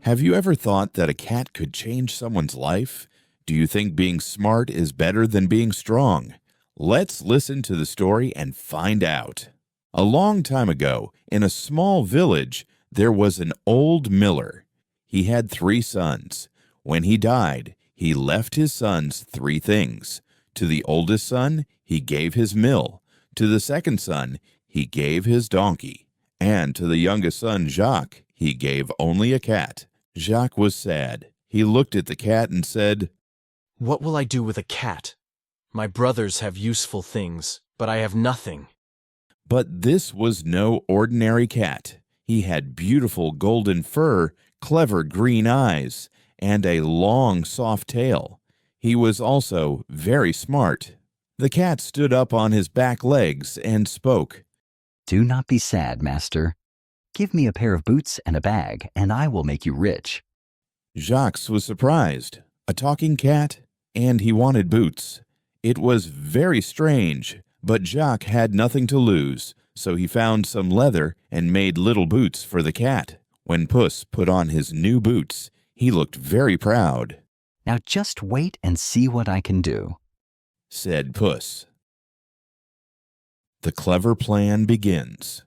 Have you ever thought that a cat could change someone's life? Do you think being smart is better than being strong? Let's listen to the story and find out. A long time ago, in a small village, there was an old miller. He had 3 sons. When he died, he left his sons 3 things. To the oldest son, he gave his mill. To the second son, he gave his donkey. And to the youngest son, Jacques, he gave only a cat. Jacques was sad. He looked at the cat and said, "What will I do with a cat? My brothers have useful things, but I have nothing." But this was no ordinary cat. He had beautiful golden fur, clever green eyes, and a long, soft tail. He was also very smart. The cat stood up on his back legs and spoke. "Do not be sad, master. Give me a pair of boots and a bag, and I will make you rich." Jacques was surprised. A talking cat, and he wanted boots. It was very strange, but Jacques had nothing to lose, so he found some leather and made little boots for the cat. When Puss put on his new boots, he looked very proud. "Now just wait and see what I can do," said Puss. The clever plan begins.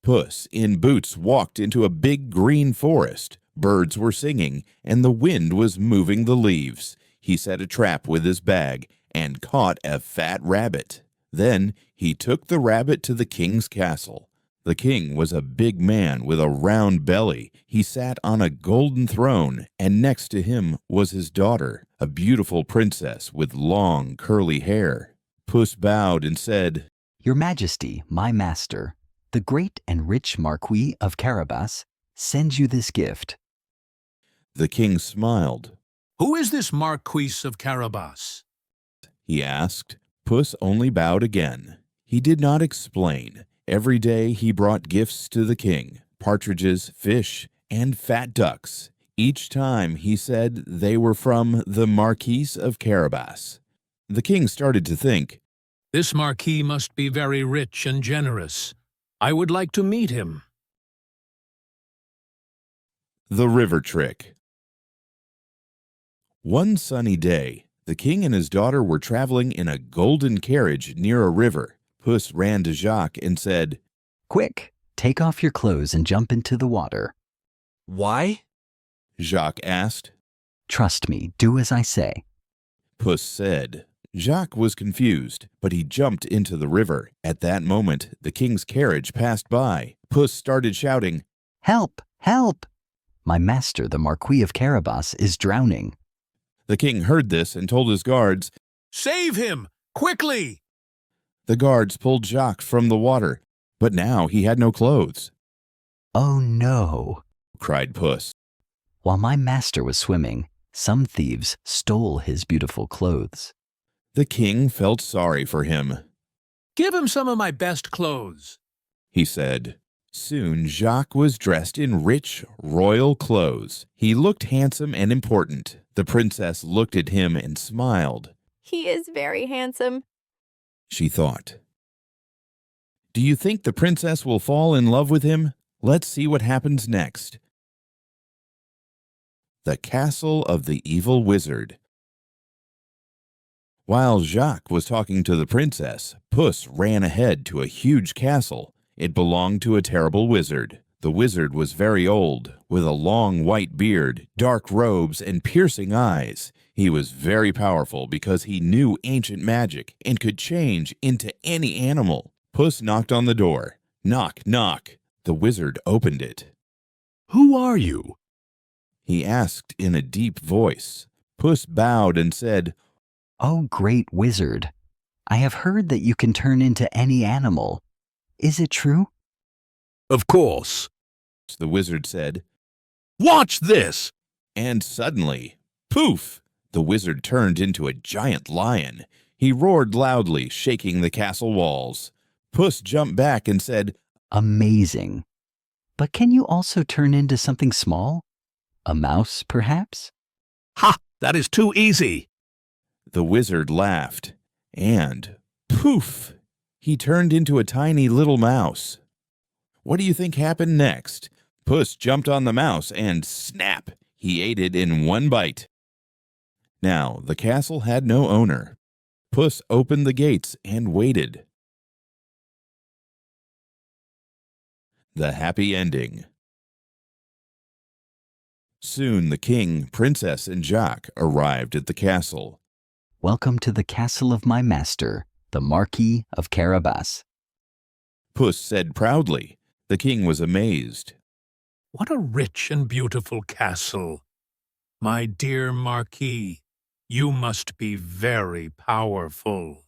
Puss in Boots walked into a big green forest. Birds were singing, and the wind was moving the leaves. He set a trap with his bag and caught a fat rabbit. Then he took the rabbit to the king's castle. The king was a big man with a round belly. He sat on a golden throne, and next to him was his daughter, a beautiful princess with long, curly hair. Puss bowed and said, "Your Majesty, my master, the great and rich Marquis of Carabas, sends you this gift." The king smiled. "Who is this Marquis of Carabas?" he asked. Puss only bowed again. He did not explain. Every day he brought gifts to the king, partridges, fish, and fat ducks. Each time he said they were from the Marquis of Carabas. The king started to think, "This Marquis must be very rich and generous. I would like to meet him." The River Trick. One sunny day, the king and his daughter were traveling in a golden carriage near a river. Puss ran to Jacques and said, "Quick, take off your clothes and jump into the water." "Why?" Jacques asked. "Trust me, do as I say." Puss said. Jacques was confused, but he jumped into the river. At that moment, the king's carriage passed by. Puss started shouting, "Help! Help! My master, the Marquis of Carabas, is drowning." The king heard this and told his guards, "Save him! Quickly!" The guards pulled Jacques from the water, but now he had no clothes. "Oh no!" cried Puss. "While my master was swimming, some thieves stole his beautiful clothes." The king felt sorry for him. "Give him some of my best clothes," he said. Soon Jacques was dressed in rich, royal clothes. He looked handsome and important. The princess looked at him and smiled. "He is very handsome," she thought. Do you think the princess will fall in love with him? Let's see what happens next. The Castle of the Evil Wizard. While Jacques was talking to the princess, Puss ran ahead to a huge castle. It belonged to a terrible wizard. The wizard was very old, with a long white beard, dark robes, and piercing eyes. He was very powerful because he knew ancient magic and could change into any animal. Puss knocked on the door. Knock, knock. The wizard opened it. "Who are you?" he asked in a deep voice. Puss bowed and said, "Oh, great wizard, I have heard that you can turn into any animal. Is it true?" "Of course," the wizard said. "Watch this!" And suddenly, poof! The wizard turned into a giant lion. He roared loudly, shaking the castle walls. Puss jumped back and said, "Amazing. But can you also turn into something small? A mouse, perhaps?" "Ha! That is too easy." The wizard laughed, and poof! He turned into a tiny little mouse. What do you think happened next? Puss jumped on the mouse and snap! He ate it in one bite. Now, the castle had no owner. Puss opened the gates and waited. The happy ending. Soon the king, princess, and Jacques arrived at the castle. Welcome to the castle of my master, the Marquis of Carabas. Puss said proudly. The king was amazed. What a rich and beautiful castle. My dear Marquis, you must be very powerful.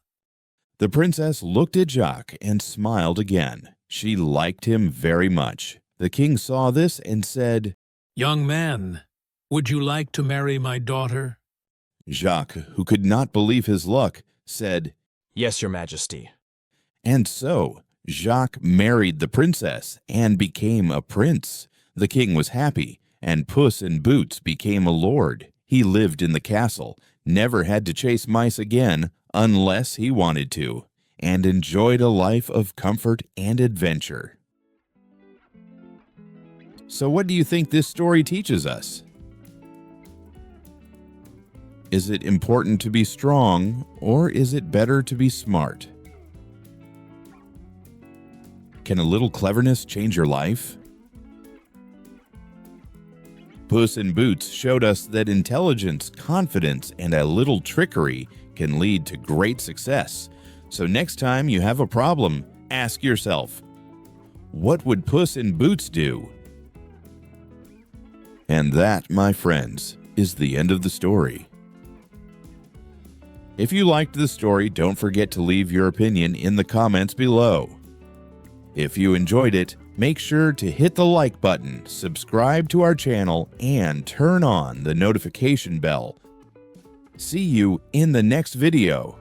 The princess looked at Jacques and smiled again. She liked him very much. The king saw this and said, Young man, would you like to marry my daughter? Jacques, who could not believe his luck, said, Yes, Your Majesty. and so Jacques married the princess and became a prince. The king was happy, and Puss in Boots became a lord. He lived in the castle, never had to chase mice again unless he wanted to, and enjoyed a life of comfort and adventure. So what do you think this story teaches us? Is it important to be strong, or is it better to be smart? Can a little cleverness change your life? Puss in Boots showed us that intelligence, confidence, and a little trickery can lead to great success. So next time you have a problem, ask yourself, what would Puss in Boots do? And that, my friends, is the end of the story. If you liked the story, don't forget to leave your opinion in the comments below. If you enjoyed it, make sure to hit the like button, subscribe to our channel, and turn on the notification bell. See you in the next video.